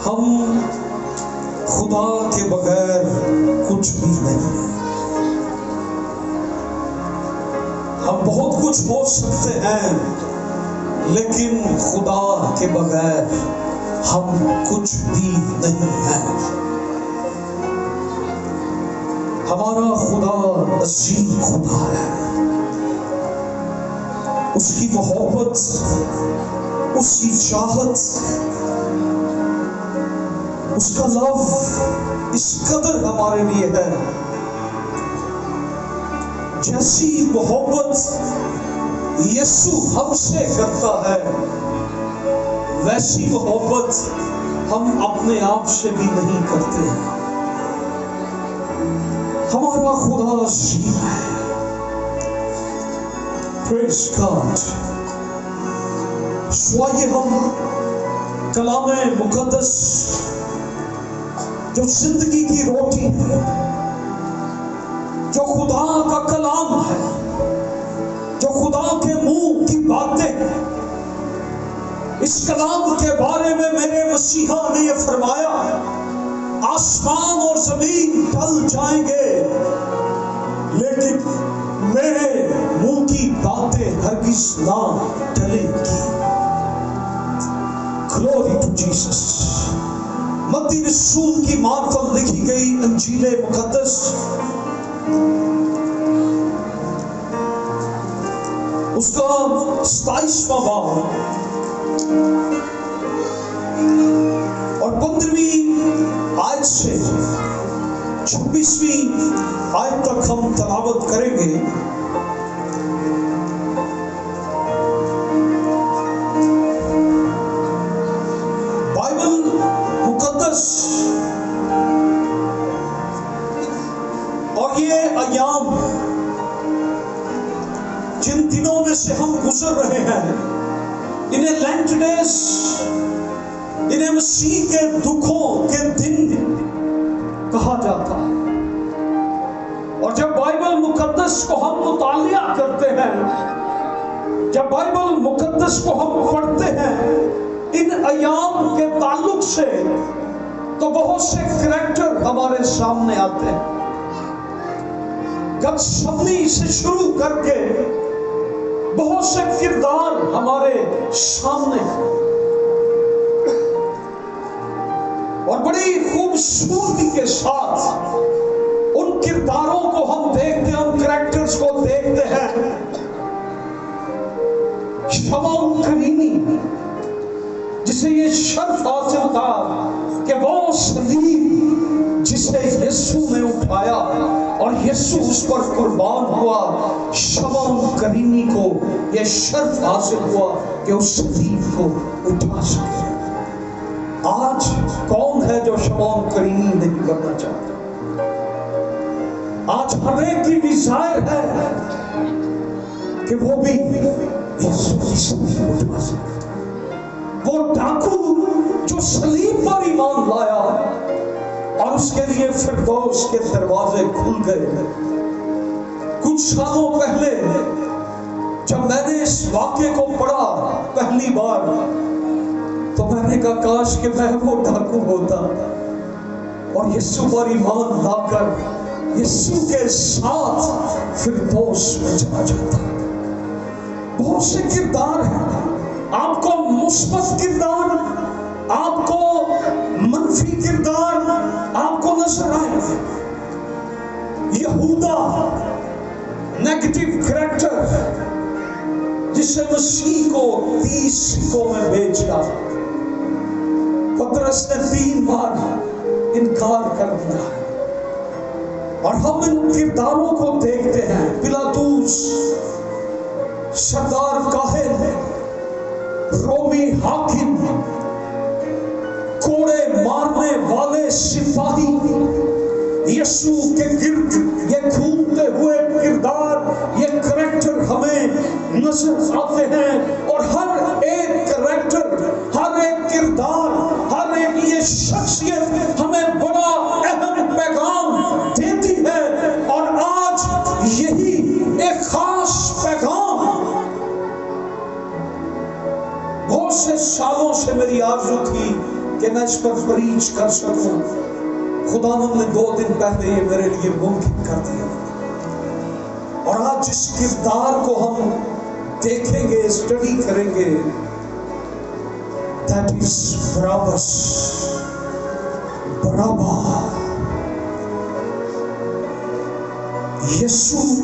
ہم خدا کے بغیر کچھ بھی نہیں ہیں۔ ہم بہت کچھ ہو سکتے ہیں لیکن خدا کے بغیر ہم کچھ بھی نہیں ہیں۔ ہمارا خدا عظیم خدا ہے۔ اس کی محبت، اس کی چاہت، اس کا لو اس قدر ہمارے لیے ہے۔ جیسی محبت یسوع ہم سے کرتا ہے ویسی محبت ہم اپنے آپ سے بھی نہیں کرتے ہیں۔ ہمارا خدا عظیم ہے۔ پریز گاڈ۔ سوائے ہم کلام مقدس جو زندگی کی روٹی ہے، جو خدا کا کلام ہے، جو خدا کے منہ کی باتیں ہیں، اس کلام کے بارے میں میرے مسیحا نے یہ فرمایا، آسمان اور زمین ٹل جائیں گے لیکن میرے منہ کی باتیں ہرگز نہ ٹلیں گی۔ Glory to Jesus. متی رسول کی معرفت لکھی گئی انجیل مقدس اس کا 27واں باب اور 15ویں آیت سے 26ویں آیت تک ہم تلاوت کریں گے۔ بائبل مقدس اور یہ ایام جن دنوں میں سے ہم گزر رہے ہیں، انہیں لینٹ ڈیز، انہیں مسیح کے دکھوں کے دن کہا جاتا ہے۔ اور جب بائبل مقدس کو ہم مطالعہ کرتے ہیں، جب بائبل مقدس کو ہم پڑھتے ہیں ان ایام کے تعلق سے، تو بہت سے کریکٹر ہمارے سامنے آتے ہیں۔ گتسمنی سے شروع کر کے بہت سے کردار ہمارے سامنے ہیں، اور بڑی خوبصورتی کے ساتھ ان کرداروں کو ہم دیکھتے ہیں، ان کریکٹرز کو دیکھتے ہیں۔ شمعون کرینی، جسے یہ شرف حاصل تھا کہ وہ صلیب جسے یسوع نے اٹھایا اور یسوع اس پر قربان ہوا، شمعون کرینی کو یہ شرف حاصل ہوا کہ اس صلیب کو اٹھا سکے۔ آج کون ہے جو شمعون کرینی نہیں کرنا چاہتا؟ آج ہر ایک کی ڈیزائر ہے کہ وہ بھی یسوع کی صلیب اٹھا سکے۔ وہ ڈاکو جو صلیب پر ایمان لایا اور اس کے لیے فردوس کے دروازے کھل گئے۔ کچھ سالوں پہلے جب میں نے اس واقعے کو پڑھا پہلی بار، تو میں نے کہا کاش کہ میں وہ ڈاکو ہوتا اور یسوع پر ایمان لا کر یسوع کے ساتھ فردوس میں چلا جاتا۔ بہت سے کردار ہیں، آپ کو مثبت کردار، آپ کو منفی کردار آپ کو نظر آئے۔ یہودا نیگیٹو کریکٹر جسے مسیح کو 30 سکوں میں بیچ ڈالا، پترس نے 3 بار انکار کر دیا، اور ہم ان کرداروں کو دیکھتے ہیں۔ پلاطوس سردار کاہن، رومی حاکم، کوڑے مارنے والے سپاہی، یسوع کے گرد یہ گھومتے ہوئے کردار، یہ کریکٹر ہمیں نظر آتے ہیں۔ اور ہر ایک کریکٹر، ہر ایک کردار، ہر ایک یہ شخصیت ہمیں بڑا اہم پیغام دیتی ہے۔ اور آج یہی ایک خاص پیغام بہت سے سالوں سے میری آرزو تھی کہ میں اس پر پریچ کر سکوں، خداوند نے 2 دن پہلے یہ میرے لیے ممکن کر دیا، اور آج جس کردار کو ہم دیکھیں گے، اسٹڈی کریں گے، that is Barabbas، برابا، یسوع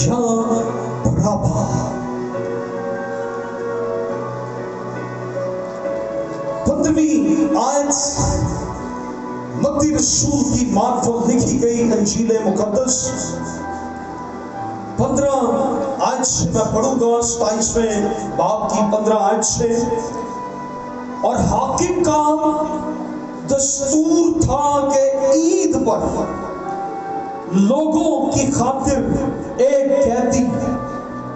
یا برابا۔ 15ویں آیت متی رسول کی معرفت لکھی گئی انجیل مقدس 15 آیت سے میں پڑھوں گا، 27ویں باب کی 15 آیت سے۔ اور حاکم کا دستور تھا کہ عید پر لوگوں کی خاطر ایک قیدی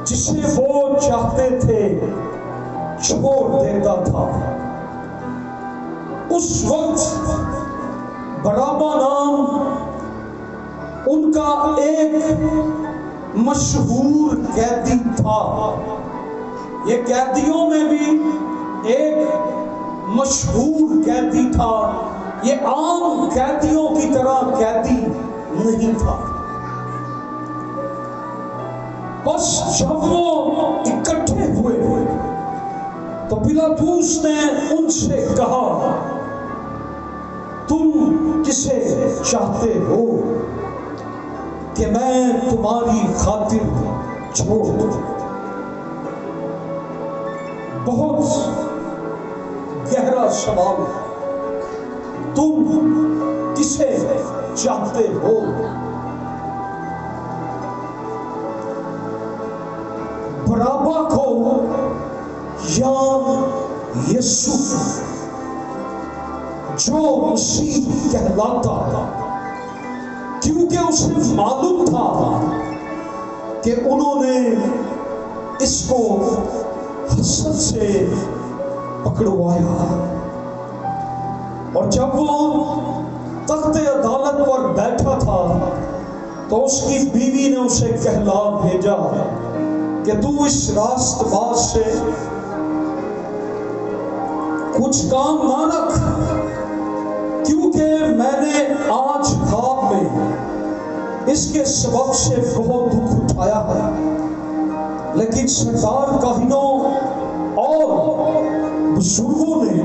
جسے وہ چاہتے تھے چھوڑ دیتا تھا۔ اس وقت برابا نام ان کا ایک مشہور قیدی تھا۔ یہ قیدیوں میں بھی ایک مشہور قیدی تھا، یہ عام قیدیوں کی طرح قیدی نہیں تھا۔ بس جب وہ اکٹھے ہوئے تو پلاطوس نے ان سے کہا، تم کسے چاہتے ہو کہ میں تمہاری خاطر چھوڑ دوں؟ بہت گہرا سوال ہے، تم کسے چاہتے ہو؟ برابا کو یا یسوع جو مسیح کہلاتا تھا؟ کیونکہ اسے معلوم تھا کہ انہوں نے اس کو حسد سے پکڑوایا، اور جب وہ تخت عدالت پر بیٹھا تھا تو اس کی بیوی نے اسے کہلا بھیجا کہ تو اس راست باز سے کچھ کام نہ رکھ، کیونکہ میں نے آج خواب میں اس کے سبب سے بہت دکھ اٹھایا ہے۔ لیکن سردار کاہنوں اور بزرگوں نے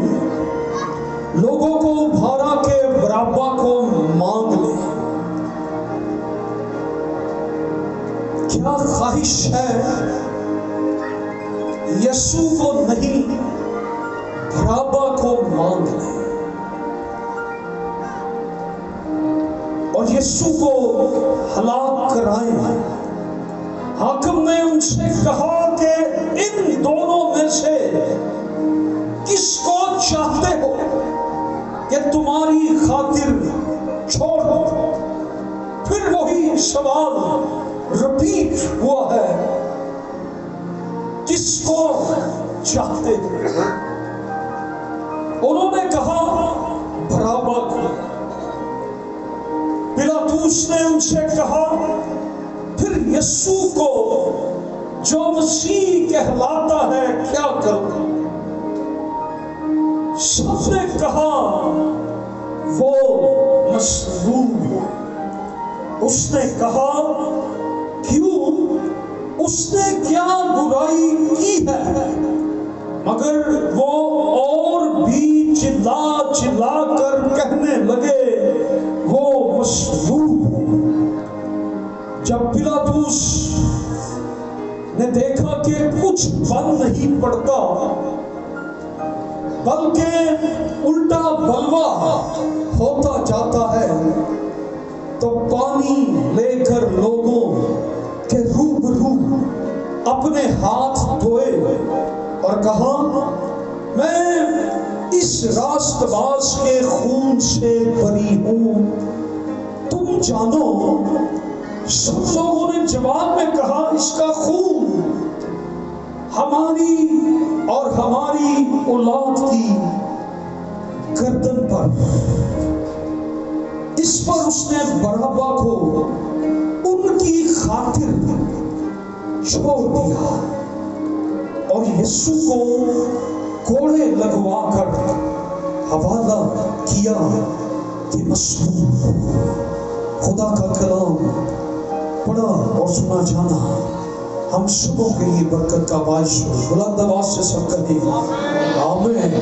لوگوں کو ابھارا کہ برابا کو مانگ لے۔ کیا خواہش ہے؟ یسوع کو نہیں، برابا کو مانگ لے، اور یسوع کو ہلاک کرائیں۔ حاکم نے ان سے کہا کہ ان دونوں میں سے کس کو چاہتے ہو کہ تمہاری خاطر چھوڑ دو؟ پھر وہی سوال رپیٹ ہوا ہے، کس کو چاہتے ہو؟ انہوں نے کہا برابا کو۔ پلاطوس نے ان سے کہا پھر یسوع کو جو مسیح کہلاتا ہے کیا کروں؟ سب نے کہا وہ مصلوب ہو۔ اس نے کہا کیوں؟ اس نے کیا برائی کی ہے؟ مگر وہ اور بھی چلا چلا کر کہنے لگے وہ مصلوب ہو۔ جب پلاطوس نے دیکھا کہ کچھ بن نہیں پڑتا بلکہ الٹا بلوا ہوتا جاتا ہے، تو پانی لے کر لوگوں کے روبرو اپنے ہاتھ دھوئے اور کہا، میں اس راست باز کے خون سے بری ہوں، تم جانو۔ سب لوگوں نے جواب میں کہا، اس کا خون ہماری اور ہماری اولاد کی گردن پر۔ اس پر اس نے برابا کو ان کی خاطر چھوڑ دیا اور یسوع کو کوڑے لگوا کر حوالہ کیا کہ مصلوب خدا کا کلام پڑھا اور سنا جانا ہم سبوں کے لیے برکت کا باعث ہو. بلند آواز سے سب کہیں آمین.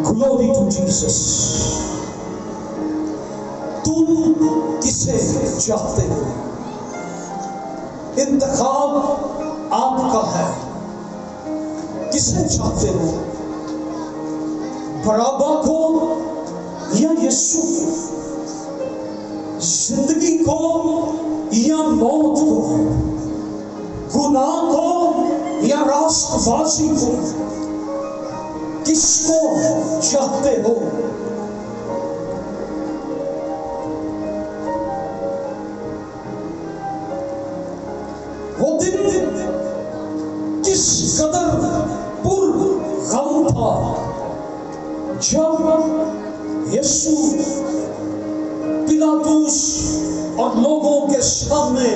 Glory to Jesus. تم کسے چاہتے ہو؟ انتخاب آپ کا ہے. کسے چاہتے ہو؟ بڑابا کو یا یسوع کو؟ زندگی کو یا موت کو؟ گناہ کو یا راست بازی کو؟ کس کو چاہتے ہو؟ وہ دن کس قدر پر غم تھا جب یسوع پلاطس اور لوگوں کے سامنے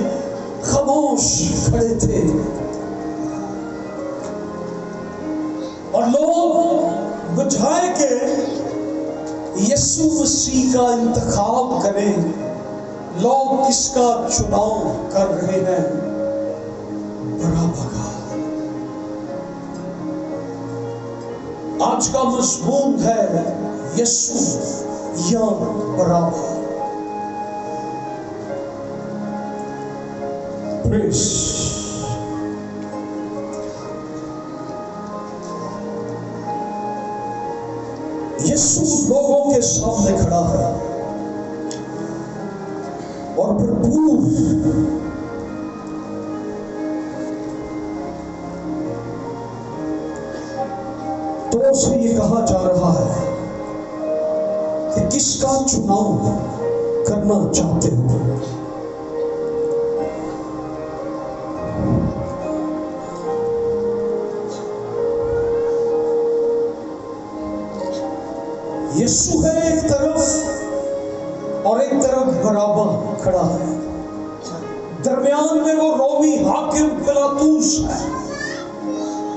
خاموش کھڑے تھے اور لوگ بجائے کہ یسوع مسیح کا انتخاب کریں لوگ کس کا چناؤ کر رہے ہیں؟ بڑابا کا. آج کا مضمون ہے یسوع یا بڑابا. پریز. یسوع لوگوں کے سامنے کھڑا ہے اور بھرپور طور سے یہ کہا جا رہا ہے کہ کس کا چناؤ کرنا چاہتے ہو؟ یسوع ہے ایک طرف اور ایک طرف بڑابا کھڑا ہے. درمیان میں وہ رومی حاکم پلاطس ہے.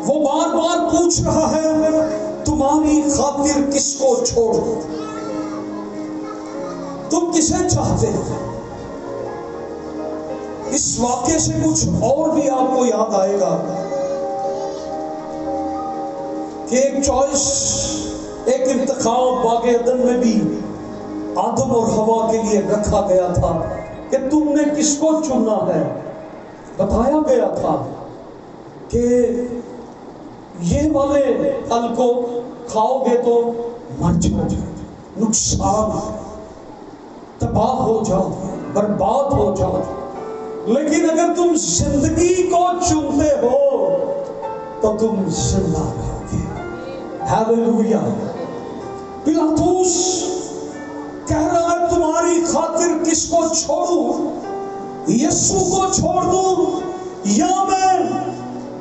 وہ بار بار پوچھ رہا ہے تمہاری خاطر کس کو چھوڑ دو؟ تم کسے چاہتے ہو؟ اس واقعے سے کچھ اور بھی آپ کو یاد آئے گا کہ ایک چوائس، ایک انتخاب باغ عدن میں بھی آدم اور حوا کے لیے رکھا گیا تھا کہ تم نے کس کو چننا ہے. بتایا گیا تھا کہ یہ والے پھل کو کھاؤ گے تو مر جاؤ گے، نقصان، تباہ ہو جاؤ، برباد ہو جاؤ. لیکن اگر تم زندگی کو چنتے ہو تو تم زندہ رہو گے. ہیلیلویا. پلاطس کہہ رہا ہے تمہاری خاطر کس کو چھوڑوں؟ یسوع کو چھوڑ دوں یا میں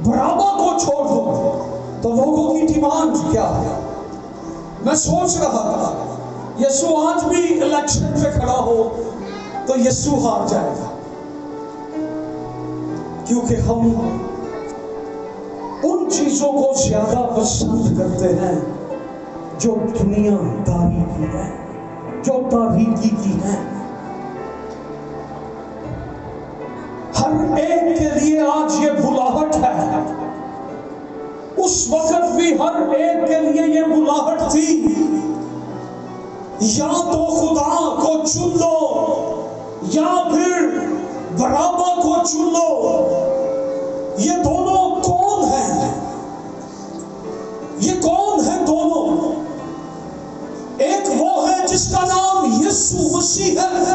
بڑابا کو چھوڑ دوں؟ تو لوگوں کی ڈیمانڈ کیا ہے؟ میں سوچ رہا تھا یسوع آج بھی الیکشن پہ کھڑا ہو تو یسوع ہار جائے گا، کیونکہ ہم ان چیزوں کو زیادہ پسند کرتے ہیں جو دنیا داری کی ہے، جو تاریکی کی ہے. ہر ایک کے لیے آج یہ بلاہٹ ہے. اس وقت بھی ہر ایک کے لیے یہ بلاہٹ تھی، یا تو خدا کو چن لو یا پھر بڑابا کو چن لو. یہ دونوں کون ہیں؟ یہ کون ہیں دونوں؟ ایک وہ ہے جس کا نام یسوع مسیح ہے،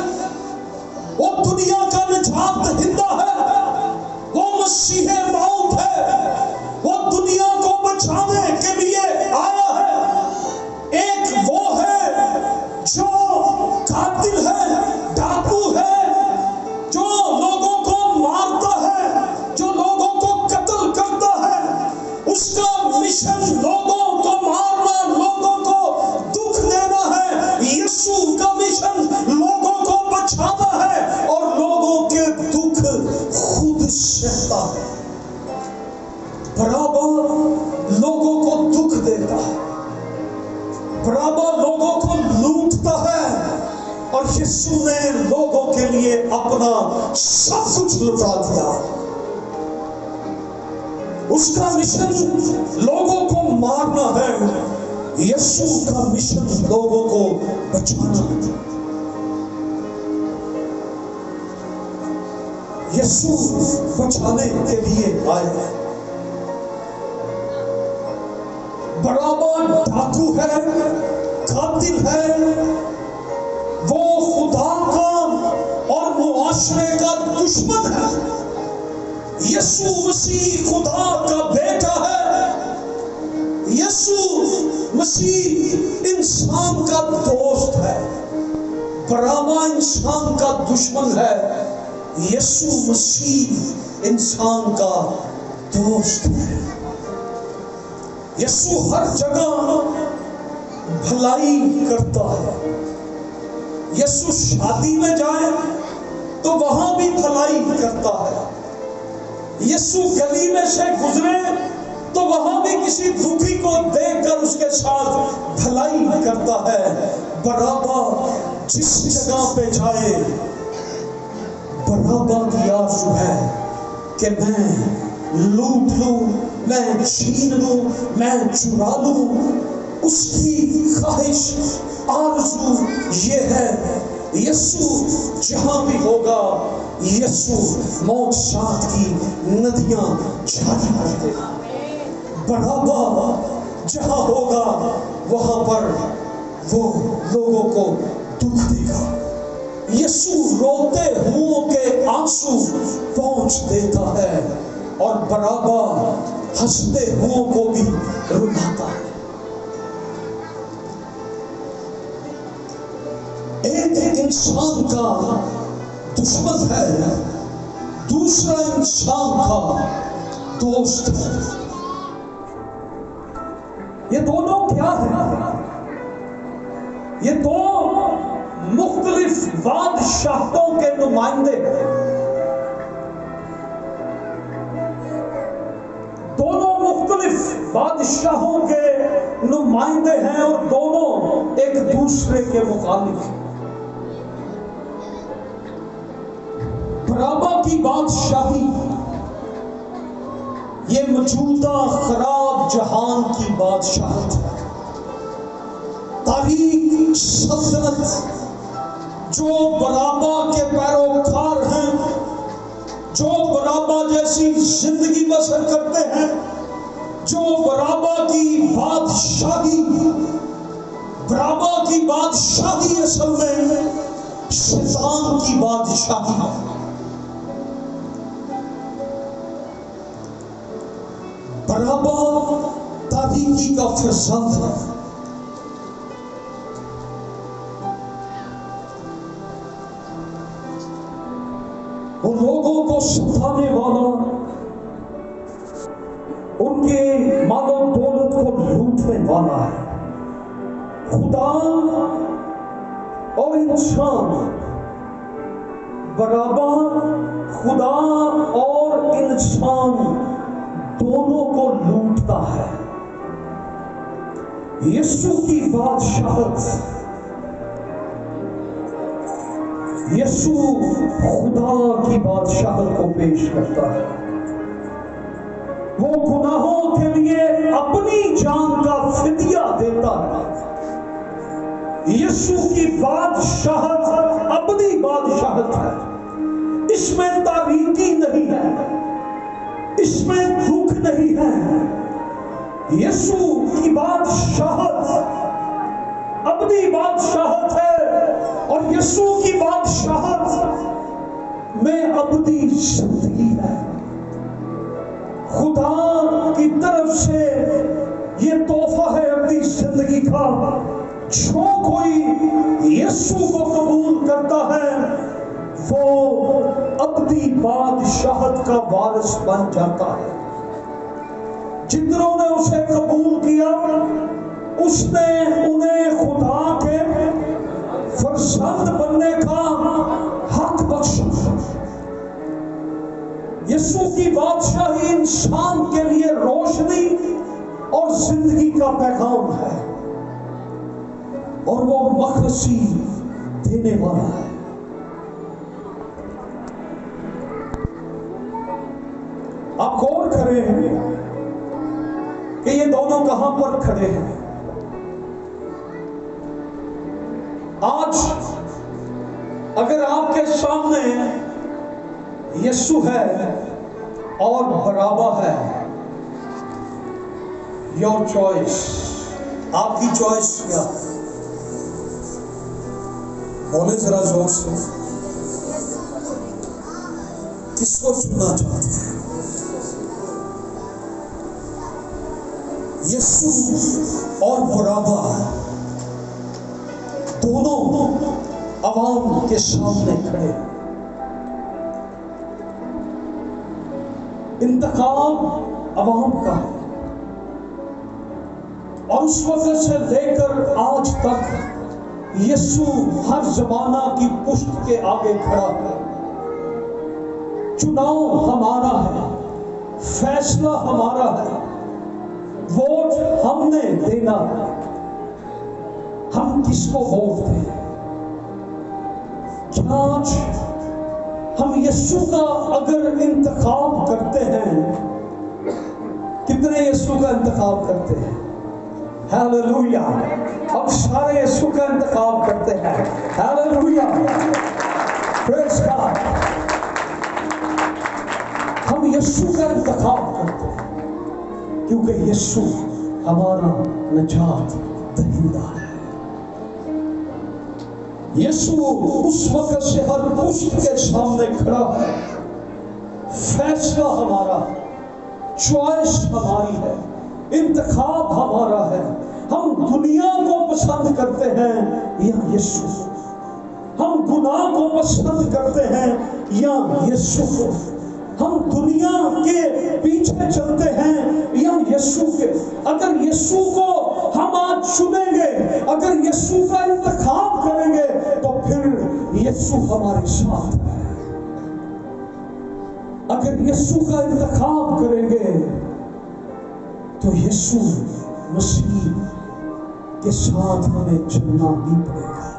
وہ دنیا کا نجات دہندہ ہے، وہ مسیح موت ہے، وہ دنیا کو بچانے کے لیے آیا ہے. ایک وہ ہے جو قاتل ہے، ڈاکو ہے، جو لوگوں کو مارتا ہے، جو لوگوں کو قتل کرتا ہے. اس کا مشن لوگوں کو مارنا، لوگوں کو دکھ دینا ہے. یسوع کا مشن لوگوں کو بچانا ہے اور لوگوں کے دکھ خود سہتا ہے. برابا لوگوں کو لوٹتا ہے، اور یسوع نے لوگوں کے لیے اپنا سب کچھ لٹا دیا۔ اس کا مشن لوگوں کو مارنا ہے، یسوع کا مشن لوگوں کو بچانا ہے۔ یسوع بچانے کے لیے آیا۔ برابا ڈاکو ہے، قاتل ہے، وہ خدا کا اور معاشرے کا دشمن ہے۔ یسوع مسیح خدا کا بیٹا ہے، یسوع مسیح انسان کا دوست ہے۔ برابا انسان کا دشمن ہے، یسوع مسیح انسان کا دوست ہے۔ یسوع ہر جگہ بھلائی کرتا ہے۔ یسوع شادی میں جائے تو وہاں بھی بھلائی کرتا ہے۔ یسوع گلی میں سے گزرے تو وہاں بھی کسی دکھی کو دیکھ کر اس کے ساتھ بھلائی کرتا ہے۔ برابا جس جگہ پہ جائے، برابا کی آرزو ہے کہ میں لوٹ لوں، میں چھین لوں، میں چرا لوں۔ اس کی خواہش آرزو یہ ہے، یسوع جہاں بھی ہوگا، یسوع موت شاد کی ندیاں جاری کر دے گا۔ برابا جہاں ہوگا وہاں پر وہ لوگوں کو دکھ دے گا۔ یسوع روتے ہوں کے آنسو پہنچ دیتا ہے، اور برابا ہنستے ہوں کو بھی رلاتا ہے۔ ایک انسان کا دشمن ہے، دوسرا انسان کا دوست ہے۔ یہ دونوں کیا ہیں؟ یہ دو مختلف بادشاہتوں کے نمائندے ہیں۔ دونوں مختلف بادشاہوں کے نمائندے ہیں، اور دونوں ایک دوسرے کے مخالف ہیں۔ برابا کی بادشاہی یہ موجودہ خراب جہان کی بادشاہت ہے۔ تاریخ سلطنت جو برابا کے پیروکار ہیں، جو برابا جیسی زندگی بسر کرتے ہیں، جو برابا کی بادشاہی اصل میں شیطان کی بادشاہی ہے۔ برابا تاریکی کا فرزند ہے۔ ان لوگوں کو ستانے والا، ان کے مال و دولت کو لوٹنے والا ہے۔ خدا اور انسان، برابا خدا اور انسان دونوں کو لوٹتا ہے۔ یسوع کی بادشاہت، یسوع خدا کی بادشاہت کو پیش کرتا ہے۔ وہ گناہوں کے لیے اپنی جان کا فدیہ دیتا ہے۔ یسوع کی بادشاہت اپنی بادشاہت ہے، اس میں تاریکی نہیں ہے، اس میں دکھ نہیں ہے۔ یسوع کی بادشاہت اپنی بادشاہت ہے، اور یسوع کی بادشاہت میں ابدی زندگی ہے۔ خدا کی طرف سے یہ تحفہ ہے ابدی زندگی کا۔ جو کوئی یسوع کو قبول کرتا ہے وہ ابدی بادشاہت کا وارث بن جاتا ہے۔ جتنوں نے اسے قبول کیا، اس نے انہیں خدا کے فرزند بننے کا حق بخشا۔ یسوع کی بادشاہی انسان کے لیے روشنی اور زندگی کا پیغام ہے۔ اور وہ مخلصی دینے والا ہے۔ آپ غور کریں کہ یہ دونوں کہاں پر کھڑے ہیں۔ آج اگر آپ کے سامنے یسوع ہے اور برابا ہے، یور چوائس، آپ کی چوائس کیا؟ بولے ذرا زور سے، کس کو چننا چاہتے ہیں؟ یسوع اور برابا دونوں عوام کے سامنے کھڑے، انتخاب عوام کا ہے، اور اس وقت سے لے کر آج تک یسوع ہر زمانہ کی پشت کے آگے کھڑا ہے۔ چناؤ ہمارا ہے، فیصلہ ہمارا ہے، ووٹ ہم نے دینا ہے، ہم کس کو ووٹ دیں؟ کیا آج ہم یسوع کا اگر انتخاب کرتے ہیں، کتنے یسوع کا انتخاب کرتے ہیں؟ ہاللویا، ہم سارے یسوع کا انتخاب کرتے ہیں، ہاللویا، پریز گاڈ، ہم یسوع کا انتخاب کرتے ہیں کیونکہ یسوع ہمارا نجات دہندہ ہے۔ یسوع اس وقت سے ہر پشت کے سامنے کھڑا ہے، فیصلہ ہمارا ہے، چوائس ہماری ہے، انتخاب ہمارا ہے۔ ہم دنیا کو پسند کرتے ہیں یا یسوع؟ ہم گناہ کو پسند کرتے ہیں یا یسوع کو؟ ہم دنیا کے پیچھے چلتے ہیں یا یسوع کے؟ اگر یسوع کو ہم آج چنیں گے، اگر یسوع کا انتخاب کریں گے، تو پھر یسوع ہمارے ساتھ ہے۔ اگر یسوع کا انتخاب کریں گے تو یسوع مسیح کے ساتھ ہمیں چلنا بھی پڑے گا۔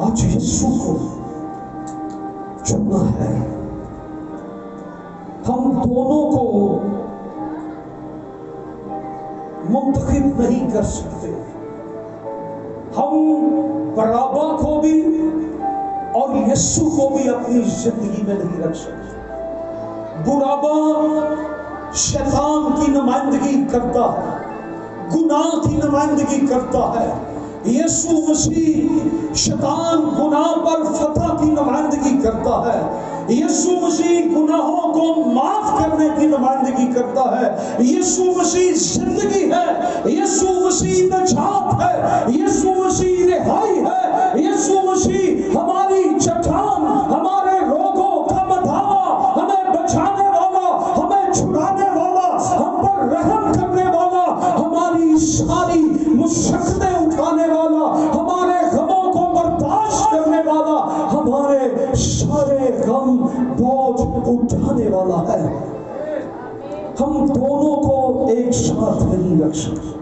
آج یسوع کو چننا ہے۔ ہم دونوں کو منتخب نہیں کر سکتے، ہم برابا کو بھی اور یسوع کو بھی اپنی زندگی میں نہیں رکھ سکتے۔ برابا شیطان کی نمائندگی کرتا ہے، گناہ کی نمائندگی کرتا ہے۔ یسوع مسیح شیطان گناہ پر فتح کی نمائندگی کرتا ہے۔ یسوع مسیح گناہوں کو معاف کرنے کی نمائندگی کرتا ہے۔ یسوع مسیح زندگی ہے، یسوع مسیح نجات ہے، یسوع مسیح رہائی ہے، یسوع مسیح ہماری چٹان، ہمارے روگوں کا مداوا، ہمیں بچانے والا، ہمیں چھڑانے والا، ہم پر رحم کرنے والا، ہماری ساری مشقتیں اٹھانے والا، ہمارے غموں کو برداشت کرنے والا، ہمارے سارے غم بوجھ اٹھانے والا ہے۔ ہم دونوں کو ایک ساتھ نہیں رکھ سکتے۔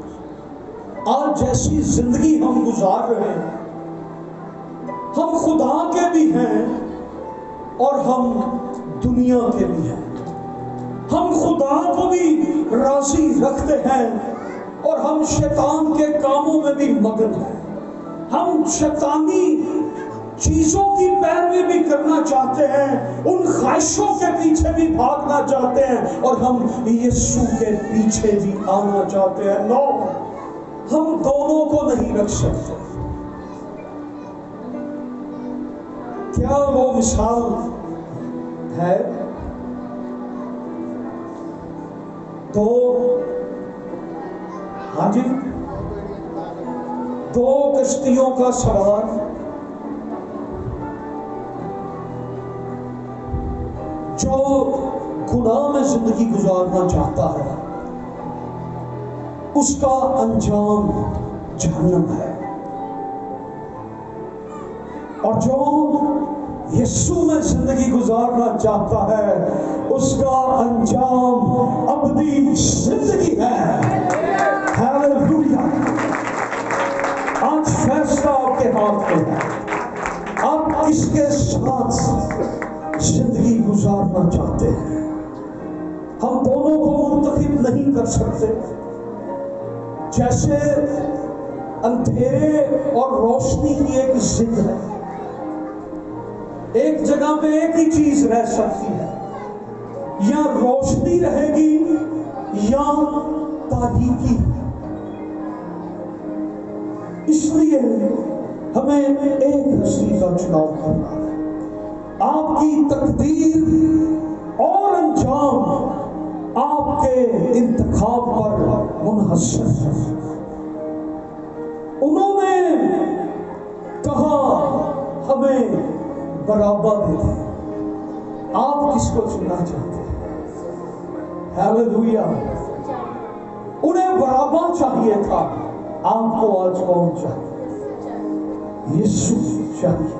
آج جیسی زندگی ہم گزار رہے ہیں، ہم خدا کے بھی ہیں اور ہم دنیا کے بھی ہیں۔ ہم خدا کو بھی راضی رکھتے ہیں اور ہم شیطان کے کاموں میں بھی مگن ہیں۔ ہم شیطانی چیزوں کی پیروی بھی کرنا چاہتے ہیں، ان خواہشوں کے پیچھے بھی بھاگنا چاہتے ہیں، اور ہم یسوع کے پیچھے بھی آنا چاہتے ہیں۔ نو، ہم دونوں کو نہیں رکھ سکتے۔ کیا وہ مثال ہے؟ ہاں جی، دو کشتیوں کا سوار، جو گناہ میں زندگی گزارنا چاہتا ہے، اس کا انجام جہنم ہے، اور جو یسوع میں زندگی گزارنا چاہتا ہے، اس کا انجام ابدی زندگی ہے۔ ہیلیلویا۔ آج فیصلہ آپ کے ہاتھ میں ہے، آپ کس کے ساتھ زندگی گزارنا چاہتے ہیں؟ ہم دونوں کو منتخب نہیں کر سکتے، جیسے اندھیرے اور روشنی کی ایک ضد ہے، ایک جگہ پہ ایک ہی چیز رہ سکتی ہے، یا روشنی رہے گی یا تاریکی۔ اس لیے ہمیں ایک ہستی کا چناؤ کرنا ہے۔ آپ کی تقدیر اور انجام آپ کے انتخاب پر منحصر ہے۔ انہوں نے کہا ہمیں برابا دے دیں، آپ کس کو چننا چاہتے ہیں؟ ہیلیلویا۔ انہیں برابا چاہیے تھا، آپ کو آج کون چاہیے؟ یسوع چاہیے۔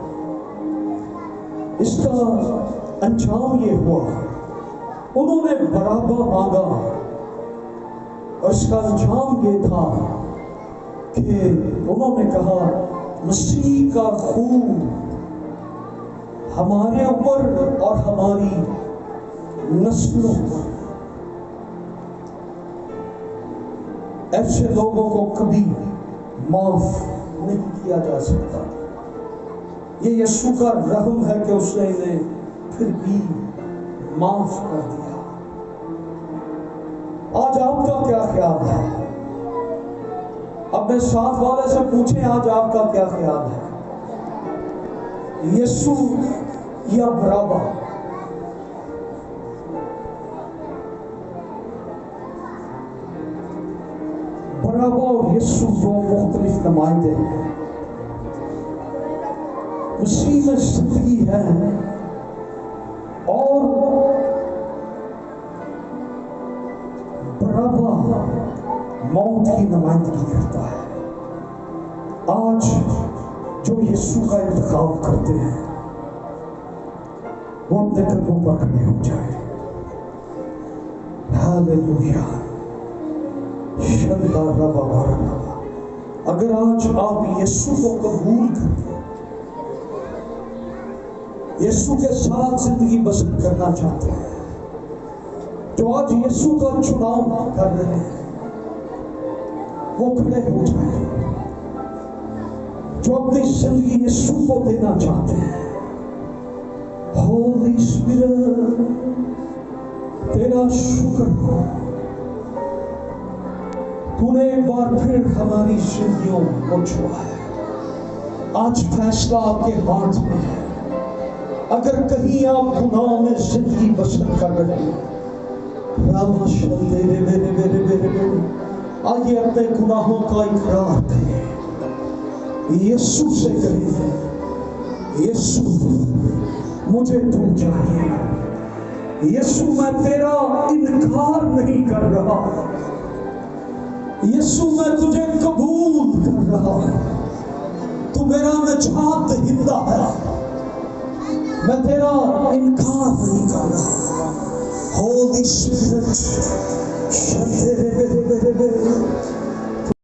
اس کا انجام یہ ہوا، انہوں نے برابا مانگا، اور اس کا انجام یہ تھا کہ انہوں نے کہا مسیح کا خون ہمارے اوپر اور ہماری نسلوں پر۔ ایسے لوگوں کو کبھی معاف نہیں کیا جا سکتا۔ یہ یسوع کا رحم ہے کہ اس نے انہیں پھر بھی معاف کر دیا۔ آج آپ کا کیا خیال ہے؟ اپنے ساتھ والے سے پوچھیں، آج آپ کا کیا خیال ہے؟ یسوع یا برابا؟ برابا اور یسوع دو مختلف نمائندے ہیں۔ مسیح میں زندگی ہے اور برابا موت کی نمائندگی کرتا ہے۔ آج جو یسوع کا انتخاب کرتے ہیں وہ اپنے قدموں پر کھڑے ہو جائیں۔ ہیلیلویا۔ شندا ربا بارنا۔ اگر آج آپ یسوع کو قبول کرتے ہیں، یسوع کے ساتھ زندگی بسر کرنا چاہتے ہیں، جو آج یسوع کا چناؤ کر رہے ہیں، وہ کھڑے ہو جائیں۔ جو اپنی زندگی یسوع کو دینا چاہتے ہیں، ہولی اسپرٹ تیرا شکر ہو، تو نے ایک بار پھر ہماری زندگیوں کو چھوا ہے۔ آج فیصلہ آپ کے ہاتھ میں ہے۔ اگر کہیں آپ گناہوں میں زندگی بسر کر رہے ہیں، راما شلدے رے میرے میرے میرے میرے، آئیے اپنے گناہوں کا اقرار کریں، یسوع سے کہیں یسوع مجھے تو چاہیے، یسوع میں تیرا انکار نہیں کر رہا، یسوع میں تجھے قبول کر رہا ہوں، تو میرا نجات دہندہ ہے، میں تیرا انکار نہیں کر رہا۔ ہولی اسپرٹ شندے رے بے بے بے بے